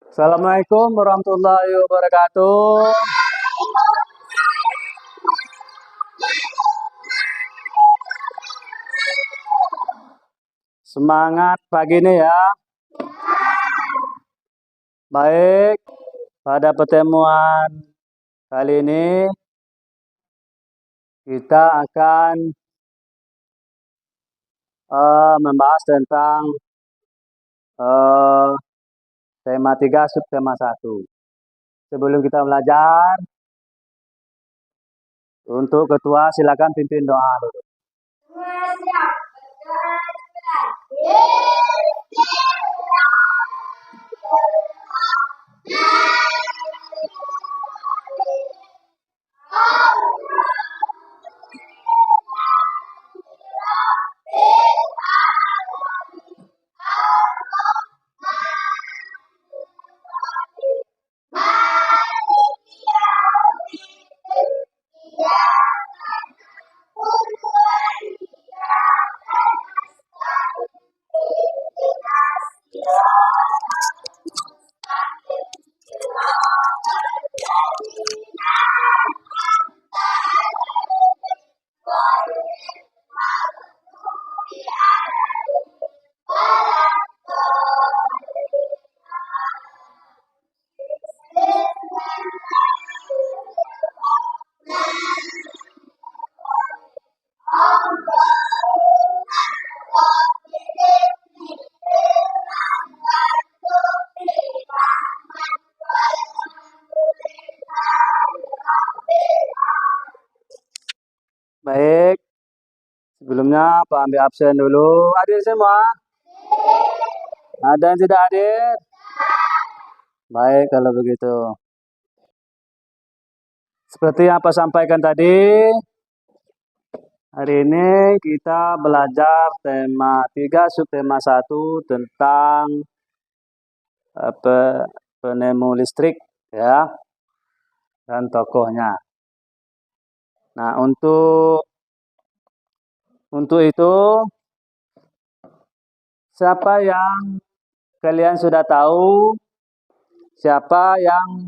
Assalamualaikum warahmatullahi wabarakatuh. Semangat pagi ini ya. Baik, pada pertemuan kali ini kita akan membahas tentang eh, tema 3 subtema 1. Sebelum kita belajar, untuk ketua silakan pimpin doa dulu. Baik, sebelumnya Pak ambil absen dulu. Hadir semua? Ada yang tidak hadir? Baik, kalau begitu. Seperti yang Pak sampaikan tadi, hari ini kita belajar tema 3 subtema 1 tentang penemu listrik ya dan tokohnya. Nah, untuk itu siapa yang kalian sudah tahu siapa yang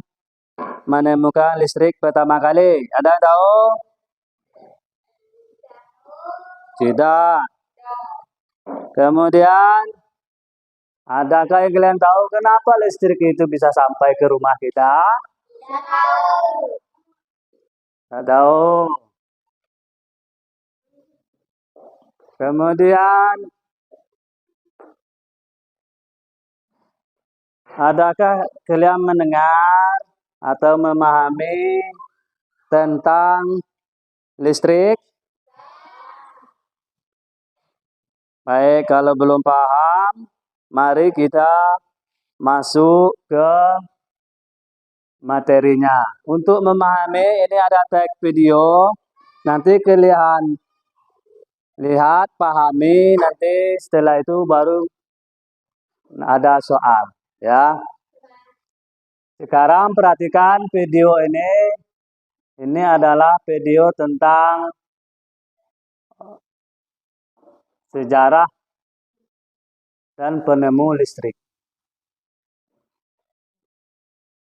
menemukan listrik pertama kali? Ada yang tahu? Tidak. Kemudian, adakah yang kalian tahu kenapa listrik itu bisa sampai ke rumah kita? Tidak tahu. Kemudian, adakah kalian mendengar atau memahami tentang listrik? Baik, kalau belum paham, mari kita masuk ke materinya. Untuk memahami, ini ada tag video. Nanti kalian lihat, pahami, nanti setelah itu baru ada soal. Ya. Sekarang perhatikan video ini. Ini adalah video tentang sejarah dan penemu listrik.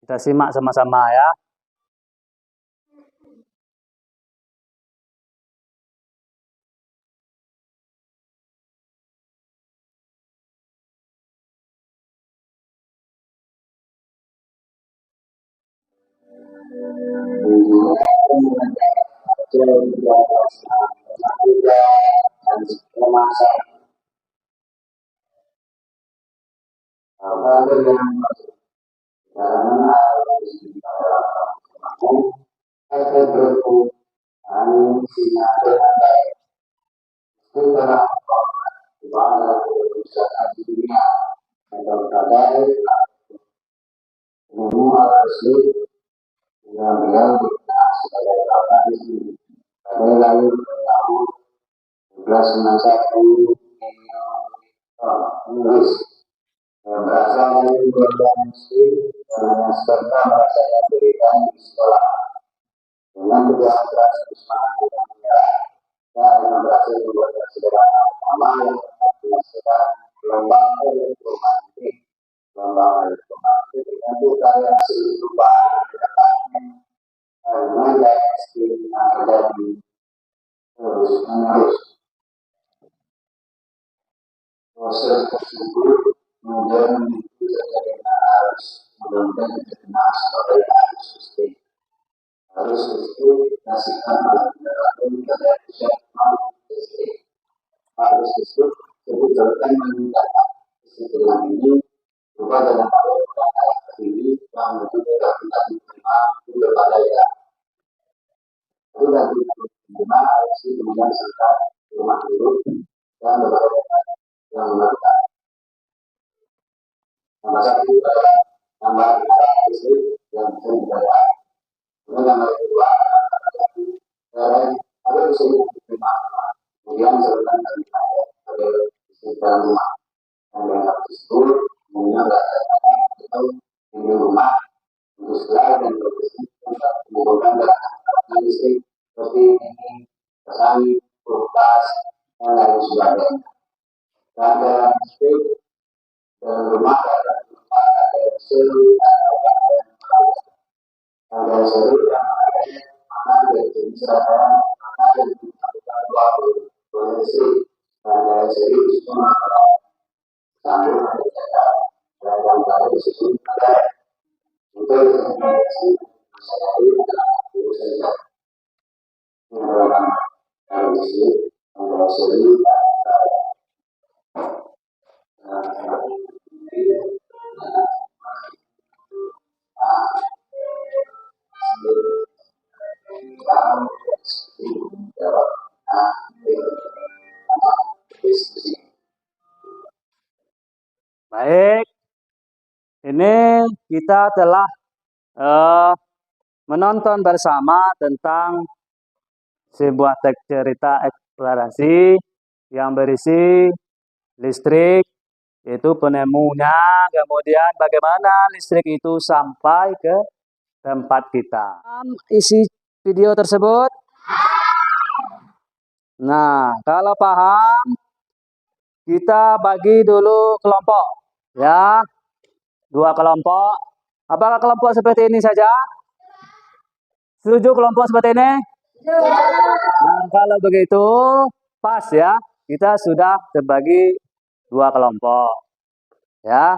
Kita simak sama-sama ya. Berasal dari keluarga miskin dan serta rasanya berikan di sekolah. Dengan kedua keras semangat yang menyerah, dan dengan berhasil membuat sederhana pertama yang dapat dihasilkan gelombang elektromagnetik dengan tentu kalian sudah lupa nilai skill yang terjadi terus menerus. Proses tersebut kemudian itu terjadi harus mudah-mudahan dikenal sebagai arus listrik. Arus listrik dihasilkan oleh kendaraan terhadap listrik. Arus listrik sebutkan meningkatkan kesimpulan ini berupa dalam hal ini yang menunjukkan tidak diterima beberapa daerah. Lalu dari lima arus kemudian serta rumah dulu dan beberapa yang melakukan. Nomor satu tambah listrik yang bisa dibayar. Kemudian nomor kedua ada usul diterima. Kemudian serta dari sebagai listrik dalam rumah. Dan yang satu tersebut kemudian atau di rumah untuk sekolah dan berfungsi untuk menggunakan peralatan listrik seperti ini, pesangi, kulkas, dan lain sebagainya. Dan dalam listrik dalam rumah ada seru, ada seru yang ada dari jenis ada dari dua listrik dan dari seru semua sambung dan yang baru disebut ada untuk saya itu saja dalam listrik ada seru Baik, ini kita telah menonton bersama tentang sebuah teks cerita eksplorasi yang berisi listrik, yaitu penemunya, kemudian bagaimana listrik itu sampai ke tempat kita. Isi video tersebut. Nah, kalau paham, kita bagi dulu kelompok, ya, 2 kelompok. Apakah kelompok seperti ini saja? Setuju kelompok seperti ini? Nah, kalau begitu, pas ya, kita sudah terbagi 2 kelompok, ya.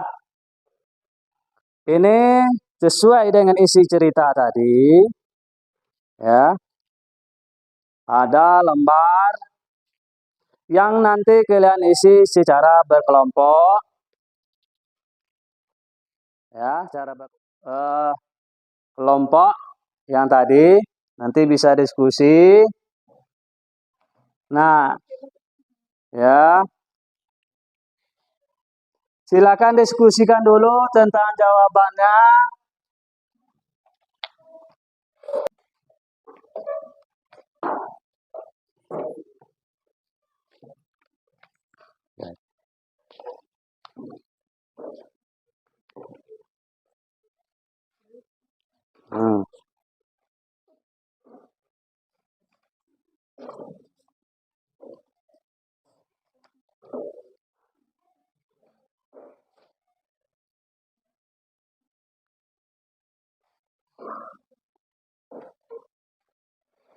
Ini sesuai dengan isi cerita tadi, ya. Ada lembar yang nanti kalian isi secara berkelompok, ya, secara kelompok yang tadi nanti bisa diskusi. Nah, ya, silakan diskusikan dulu tentang jawabannya.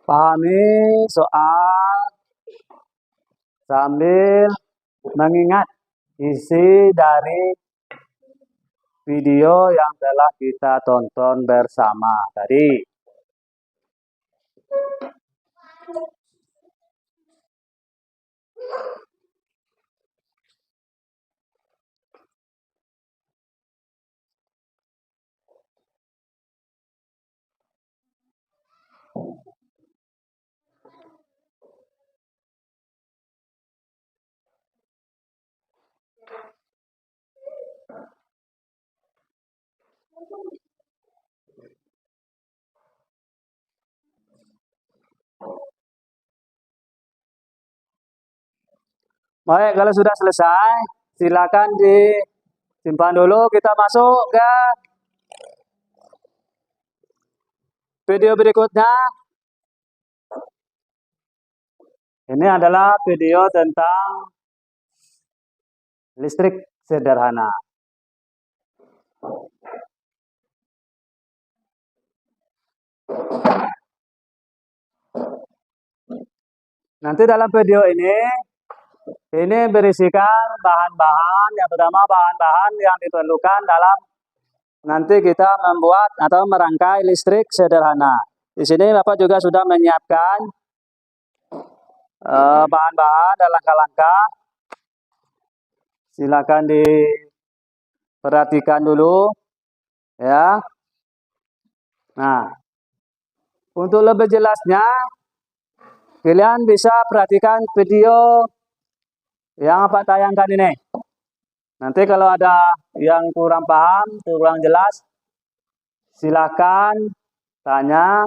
Pahami soal sambil mengingat isi dari video yang telah kita tonton bersama tadi. Baik, kalau sudah selesai, silakan disimpan dulu. Kita masuk ke video berikutnya. Ini adalah video tentang listrik sederhana. Nanti dalam video ini berisikan bahan-bahan, yang pertama bahan-bahan yang diperlukan dalam nanti kita membuat atau merangkai listrik sederhana. Di sini Bapak juga sudah menyiapkan bahan-bahan dan langkah-langkah. Silakan diperhatikan dulu, ya. Nah, untuk lebih jelasnya, kalian bisa perhatikan video yang Pak tayangkan ini. Nanti kalau ada yang kurang paham, kurang jelas, silakan tanya.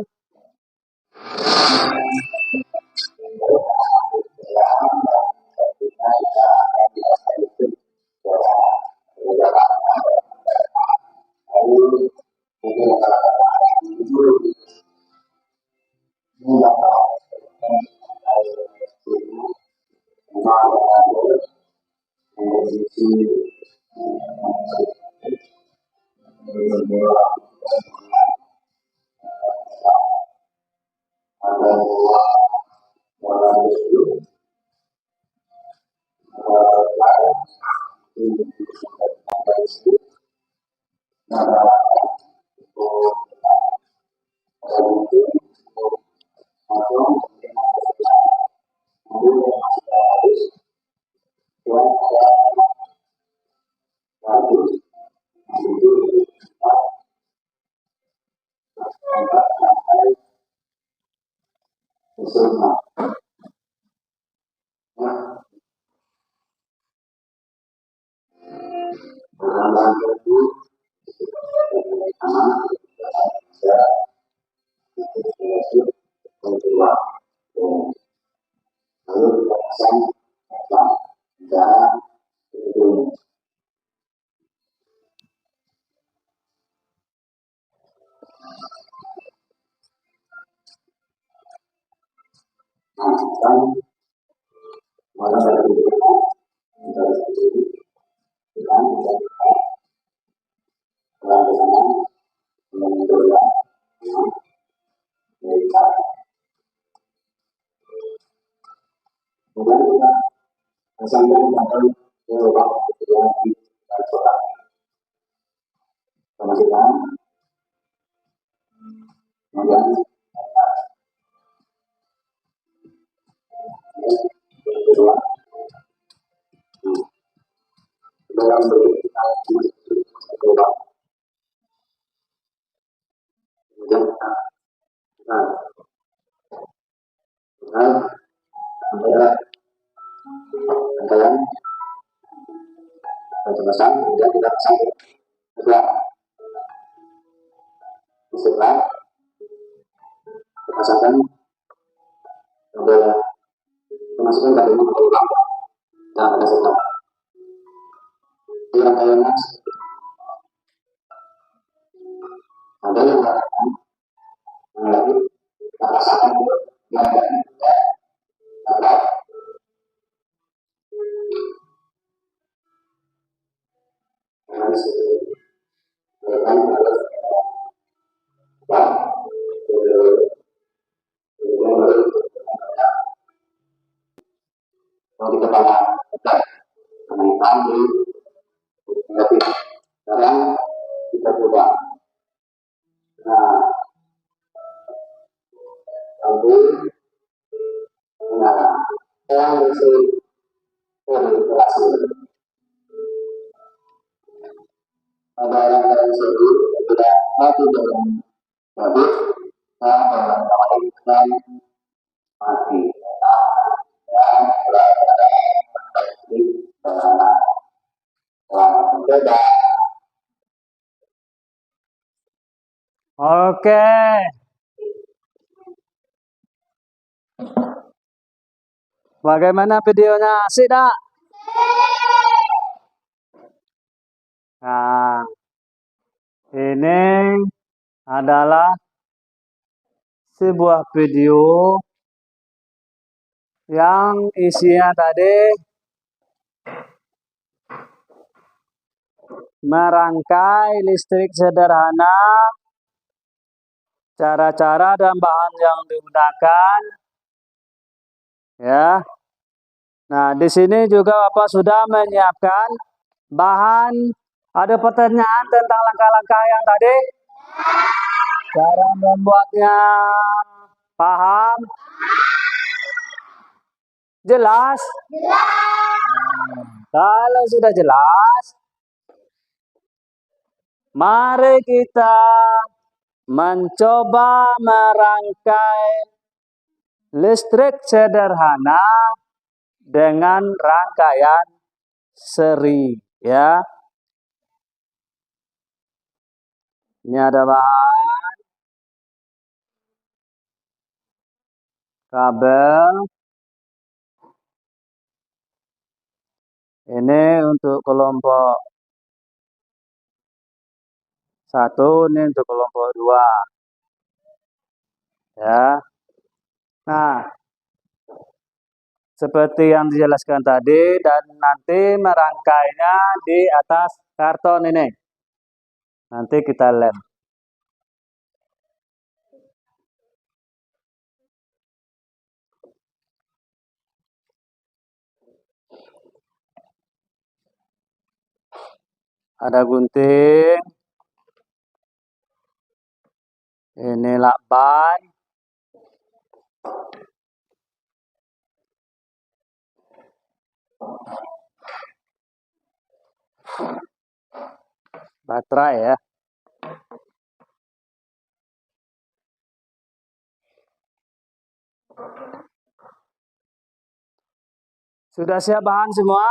Kemudian kita pasang setelah dipasangkan dimasukkan ke dalam ulang dan ada setelah di rangkaiannya ada yang mengatakan lagi pasangkan yang ada di kepala kenaikan di negatif. Sekarang kita coba. Nah, lampu menyala. Yang isi verifikasi. Pada yang satu tidak satu dalam jadi dalam kawalikan mati dan beda. Oke. Bagaimana videonya? Asik tak? Nah, ini adalah sebuah video yang isinya tadi merangkai listrik sederhana cara-cara dan bahan yang digunakan, ya. Nah, di sini juga Bapak sudah menyiapkan bahan. Ada pertanyaan tentang langkah-langkah yang tadi? Cara membuatnya paham? Jelas? Kalau sudah jelas, mari kita mencoba merangkai listrik sederhana dengan rangkaian seri, ya. Ini ada bahan kabel. Ini untuk kelompok 1, ini untuk kelompok 2. Ya. Nah, seperti yang dijelaskan tadi, dan nanti merangkainya di atas karton ini. Nanti kita lem. Ada gunting. Ini lakban. Baterai, ya. Sudah siap bahan semua?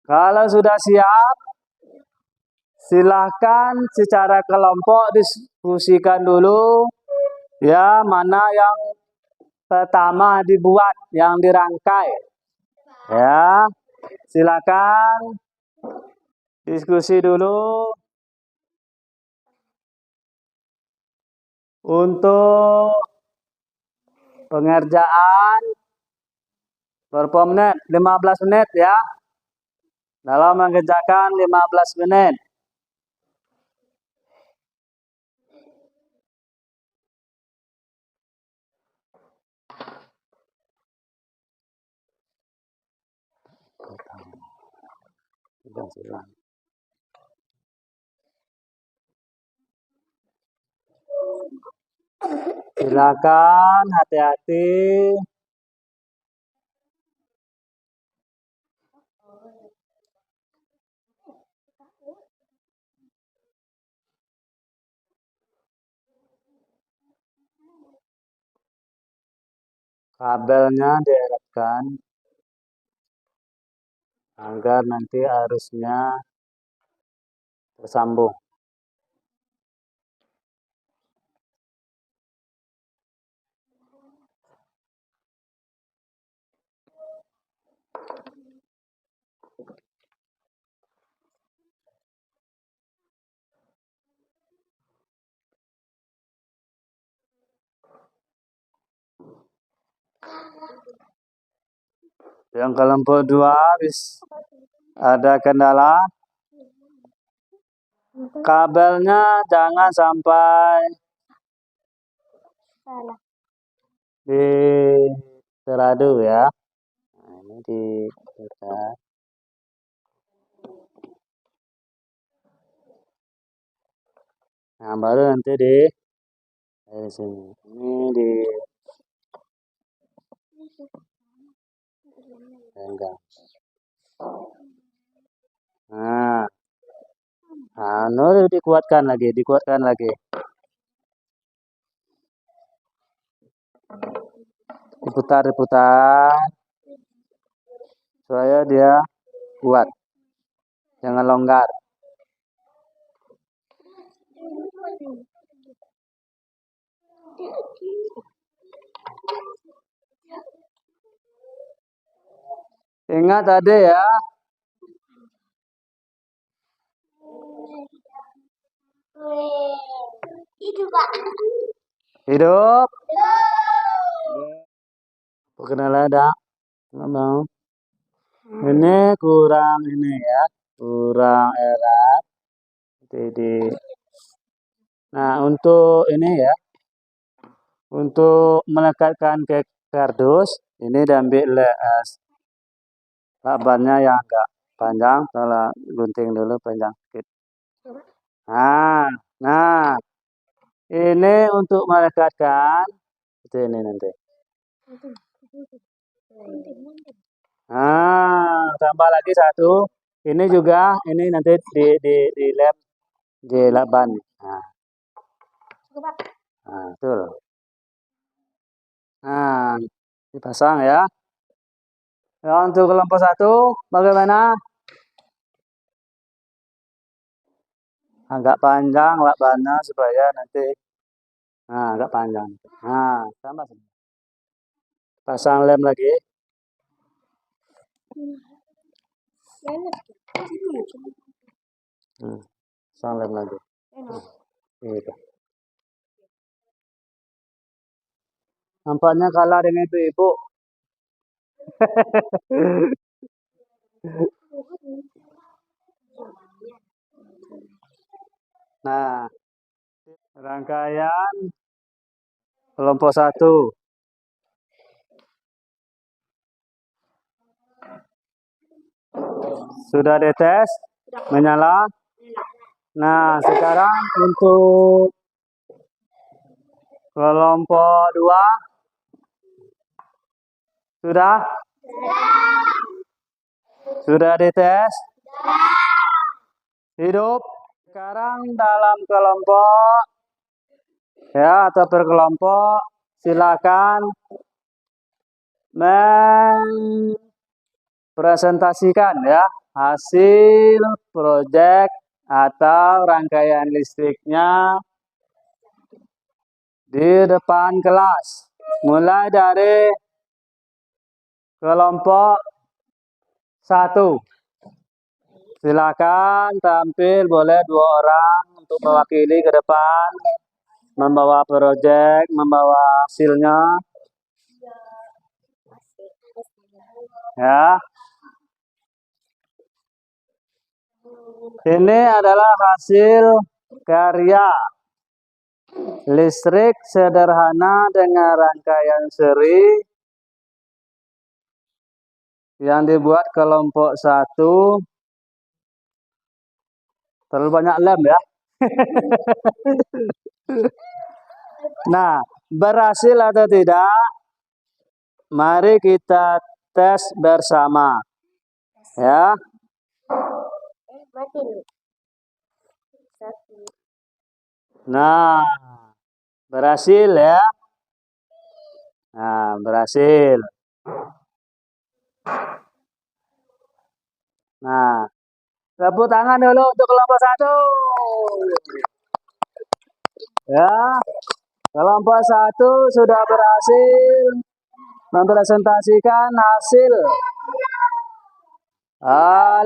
Kalau sudah siap, silahkan secara kelompok diskusikan dulu, ya, mana yang pertama dibuat, yang dirangkai. Ya, silakan diskusi dulu. Untuk pengerjaan berapa menit? 15 menit, ya. Dalam mengerjakan 15 menit. Silakan, hati-hati. Kabelnya dieratkan agar nanti arusnya tersambung. Yang kelompok 2 ada kendala. Kabelnya jangan sampai di teradu, ya. Nah, ini diikat. Nah, baru nanti dari sini. Ini di pegang. Nah, dikuatkan lagi. Diputar supaya dia kuat, jangan longgar. Ingat tadi, ya. Hidup. Perkenalan ada. Ini kurang ini, ya. Kurang erat. Jadi Nah, untuk ini ya, untuk melekatkan ke kardus, ini diambil lakbannya yang agak panjang, kalau gunting dulu panjang sedikit. Nah, nah, ini untuk melekatkan, itu ini nanti. Nah, tambah lagi satu. Ini juga, ini nanti di lem di lakban. Nah, nah, betul. Nah, dipasang ya. Ya, untuk kelompok satu, bagaimana? Agak panjang lakbannya supaya nanti, nah, agak panjang. Nah, tambah. Pasang lem lagi. Pasang lem lagi. Gitu. Nampaknya kalah dengan ibu-ibu. Nah, rangkaian kelompok satu. Sudah dites, menyala. Nah, sekarang untuk kelompok 2 sudah? Sudah dites? Hidup. Sekarang dalam kelompok ya atau berkelompok silakan mempresentasikan ya hasil proyek atau rangkaian listriknya di depan kelas. Mulai dari kelompok 1. Silakan tampil, boleh 2 orang untuk mewakili ke depan, membawa proyek, membawa hasilnya. Ya. Ini adalah hasil karya listrik sederhana dengan rangkaian seri yang dibuat kelompok 1. Terlalu banyak lem ya. Nah, berhasil atau tidak? Mari kita tes bersama. Ya. Nah, berhasil ya. Nah, berhasil. Nah, tepuk tangan dulu untuk kelompok 1. Ya, kelompok 1 sudah berhasil mempresentasikan hasil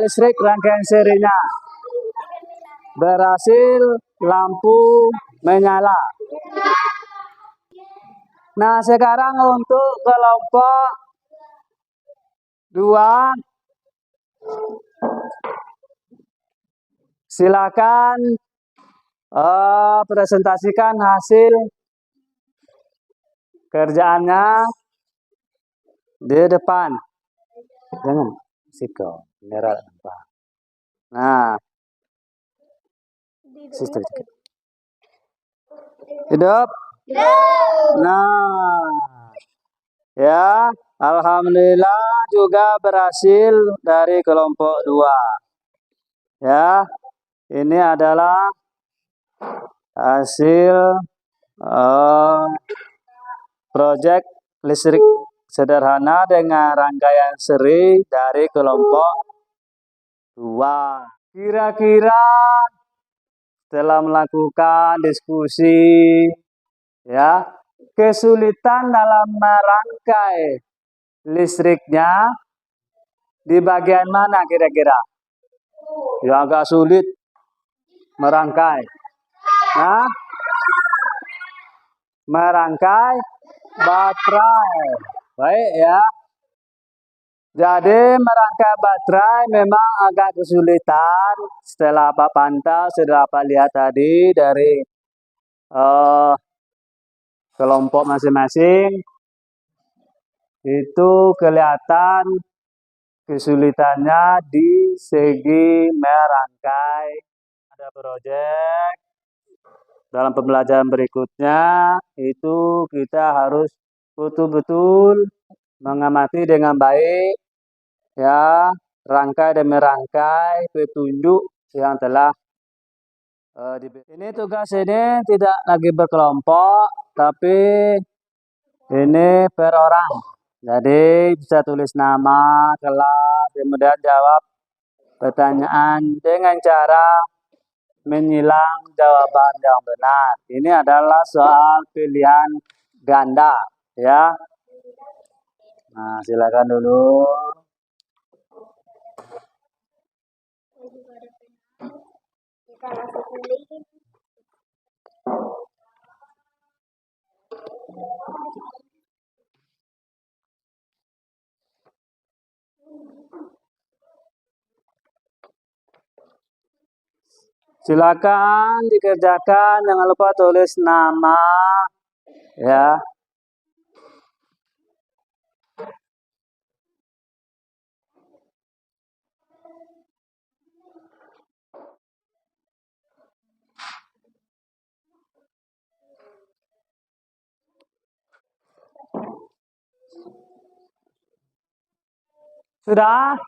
listrik rangkaian serinya. Berhasil, lampu menyala. Nah, sekarang untuk kelompok 2, silakan presentasikan hasil kerjaannya di depan. Jangan siko, merah. Nah, sistem hidup. Nah, ya, alhamdulillah juga berhasil dari kelompok 2. Ya, ini adalah hasil proyek listrik sederhana dengan rangkaian seri dari kelompok 2. Kira-kira setelah melakukan diskusi ya, kesulitan dalam merangkai listriknya di bagian mana kira-kira? Ya, agak sulit merangkai. Nah, merangkai baterai. Baik ya. Jadi merangkai baterai memang agak kesulitan. Setelah Pak pantau, sudah Pak lihat tadi dari eh, kelompok masing-masing itu kelihatan kesulitannya di segi merangkai ada proyek. Dalam pembelajaran berikutnya itu kita harus betul-betul mengamati dengan baik ya rangkai dan merangkai petunjuk yang telah diberikan. Ini tugas ini tidak lagi berkelompok tapi ini per orang. Jadi bisa tulis nama, kelas, kemudian jawab pertanyaan dengan cara menyilang jawaban yang benar. Ini adalah soal pilihan ganda, ya. Nah, silakan dulu. Silakan dikerjakan, jangan lupa tulis nama, ya. Sudah?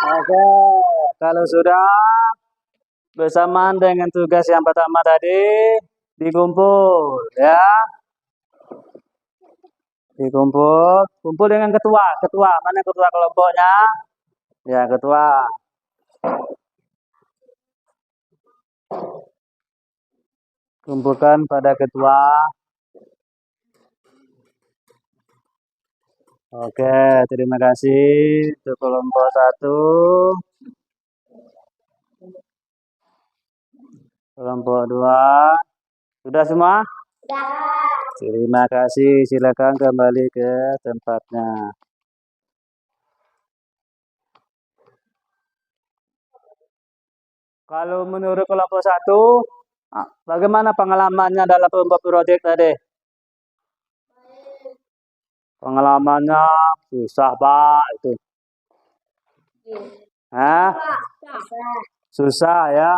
Oke, kalau sudah bersamaan dengan tugas yang pertama tadi dikumpul, ya. Dikumpul, kumpul dengan ketua. Ketua, mana ketua kelompoknya? Ya, ketua. Kumpulkan pada ketua. Oke, terima kasih untuk kelompok 1. Kelompok 2. Sudah semua? Terima kasih, silakan kembali ke tempatnya. Kalau menurut kelompok 1, bagaimana pengalamannya dalam kelompok proyek tadi? Pengalamannya susah, Pak, itu. Hah? Susah ya?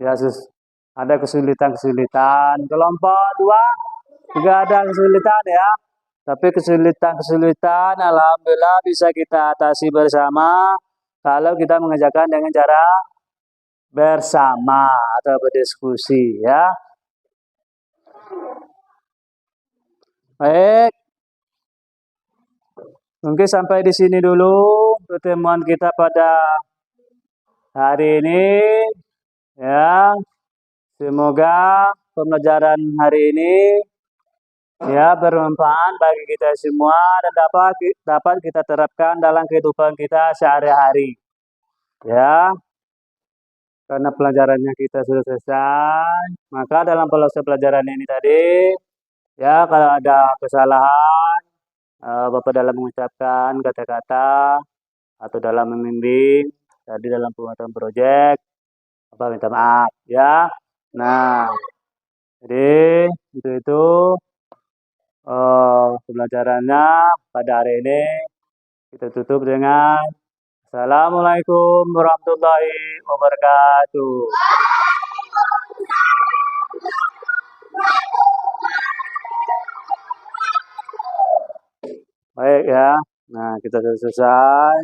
Ya, ada kesulitan-kesulitan. Kelompok 2 juga ada kesulitan ya. Tapi kesulitan-kesulitan alhamdulillah bisa kita atasi bersama kalau kita mengerjakan dengan cara bersama atau berdiskusi ya. Baik. Mungkin sampai di sini dulu pertemuan kita pada hari ini ya. Semoga pembelajaran hari ini ya bermanfaat bagi kita semua dan dapat kita terapkan dalam kehidupan kita sehari-hari. Ya. Karena pelajarannya kita sudah selesai, maka dalam proses pelajaran ini tadi ya kalau ada kesalahan Bapak dalam mengucapkan kata-kata atau dalam membimbing tadi dalam pembuatan proyek, Bapak minta maaf ya. Nah, jadi itu pembelajarannya pada hari ini kita tutup dengan Assalamualaikum warahmatullahi wabarakatuh. Baik ya. Nah, kita sudah selesai.